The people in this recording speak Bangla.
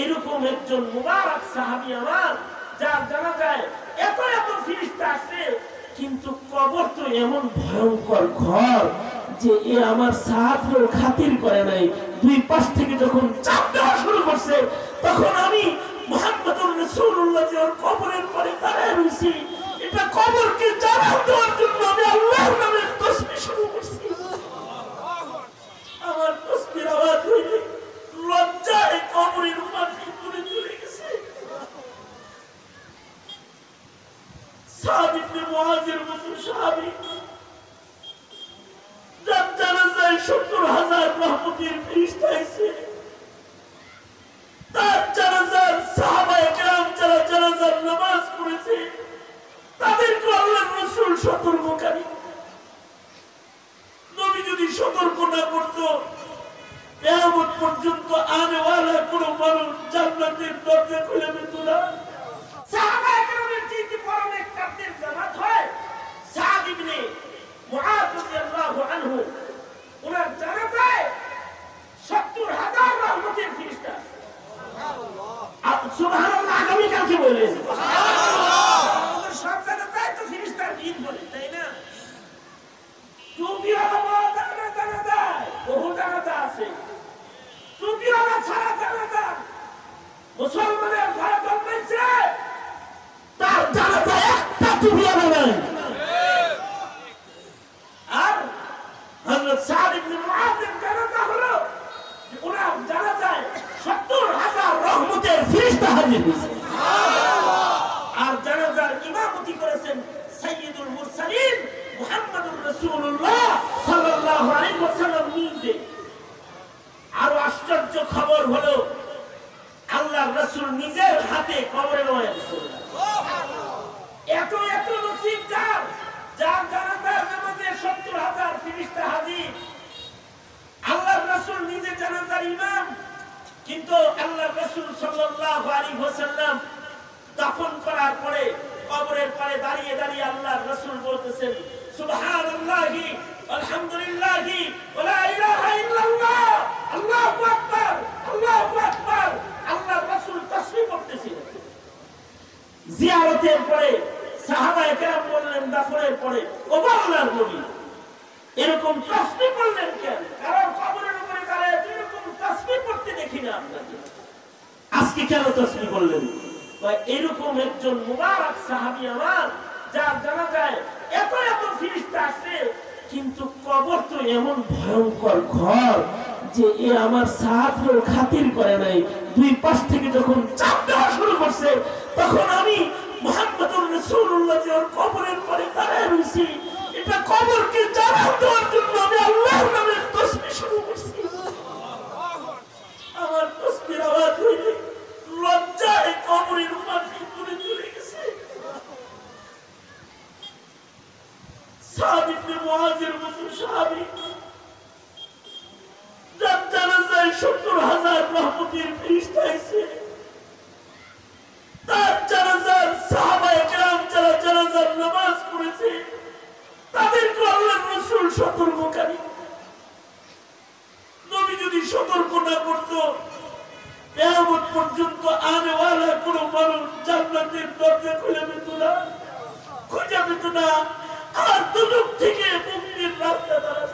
এরকম একজন মুবারক সাহাবী আমার, যার জানা যায় এত এত ফেরেশতা আছে, কিন্তু কবর তো এমন ভয়ঙ্কর ঘর যে এ আমার সাহাবীর খাতির করে নাই। দুই পাশ থেকে যখন চাপ দেওয়া শুরু করছে, তখন আমি মুহাম্মদুর রাসূলুল্লাহ যে ওর কবরের পরে দাঁড়ায় রয়েছি, এটা কবরকে জানান দেওয়ার জন্য আমি আল্লাহর নামে তাসবিহ শুরু করছি। আমার তাসবিহর আওয়াজ হইলে লজ্জায় কবরের মাটি তুলে তুলে গেছে। সাদ ইবনে মুআযের মতো সাহাবী, যার জানাজায় ৭০,০০০ রহমতের ফেরেশতা এসে, তার জানাজার সাহাবায়ে কেরাম যারা জানাজার নামাজ পড়েছে, তাদেরকে আল্লাহর রাসূল সতর্ককারী। নবী যদি সতর্ক না করতো, কিয়ামত পর্যন্ত আনেওয়ালা কোন মানুষ জান্নাতের দরজা খুলে পেত না। সাহাবায়ে কেরামের চেয়ে বড় নেককারদের জামাত হয় সাদ ইবনে মুআয রাদিয়াল্লাহু আনহু। ওনার জানাজায় ৭০,০০০ রহমতের ফেরেশতা। সুবহানাল্লাহ, আগামী কালকে বলেন সুবহানাল্লাহ। আমাদের সব জানাজায় তো ফেরেশতার ভিড় বলে, তাই না? টুপিওয়ালা জানাজায় বহু জানাজা আছে, টুপিওয়ালা ছাড়া জানাজা মুসলমানের ঘরে জন্মেছে, তার জানাজায় একটা টুপিওয়ালা নাই। আর হযরত সাদ ইবনে মুআযের জানাজা হলো, ওনার জানাজায় ৭০,০০০ রহমতের ফেরেশতা হাজির হয়েছে। আর জানাজার ইমামতি করেছেন সাইয়্যিদুল মুরসালিন মুহাম্মদুর রাসূলুল্লাহ সাল্লাল্লাহু আলাইহি ওয়াসাল্লাম নিজে। আর আশ্চর্য খবর হলো, আল্লাহর রাসূল নিজের হাতে কবরে নামায় দিয়েছেন। এত এত নসিব যার, যার জানাজার নামাজে ৭০,০০০ ফেরেশতা হাজির। আল্লাহর রাসূল নিজে জানাজার ইমাম, কিন্তু আল্লাহর রাসূল সাল্লাল্লাহু আলাইহি ওয়াসাল্লাম দাফন করার পরে কবরের পারে দাঁড়িয়ে দাঁড়িয়ে আল্লাহর রাসূল বলতেছেন, সুবহানাল্লাহি আলহামদুলিল্লাহি ওয়া লা ইলাহা ইল্লাল্লাহ, আল্লাহু আকবার, আল্লাহু আকবার। আল্লাহর রাসূল তাসবিহ করতেছিলেন। জিয়ারতের পরে সাহাবায়ে কেরাম বললেন, দাফনের পরে, ও আল্লাহর নবী এরকম তাসবিহ করলেন কেন? কারণ কবরের উপরে দাঁড়ায় এরকম তাসবিহ করতে দেখি না আপনাকে, আজকে কেন তাসবিহ করলেন? এরকম একজন মুবারক সাহাবী আমার, যার জানা যায় এত এত ফেরেশতা আছে, কিন্তু কবর তো এমন ভয়ঙ্কর ঘর যে এ আমার সাহাবীর খাতির করে নাই। দুই পাশ থেকে যখন চাপ দেওয়া শুরু করছে, তখন আমি মুহাম্মদুর রাসূলুল্লাহ যে ওর কবরের পরে দাঁড়ায় রয়েছি, এটা কবরকে জানান দেওয়ার জন্য আমি আল্লাহর নামে তাসবিহ শুরু করছি। আমার তাসবিহর আওয়াজ হইলে লজ্জায় কবরের মাটি তুলে তুলে গেছে। সাদ ইবনে মুআযের মতো সাহাবী, যার জানাজায় ৭০,০০০ রহমতের ফেরেশতা এসে, তার জানাজার সাহাবায়ে কেরাম যারা জানাজার নামাজ পড়েছে, তাদেরকে আল্লাহর রাসূল সতর্ককারী। নবী যদি সতর্ক না করতো, কিয়ামত পর্যন্ত আনেওয়ালা কোন মানুষ জান্নাতের দরজা খুলে পেত না, খুঁজে পেত না, আর দুজক থেকে মুক্তির রাস্তা দ্বারা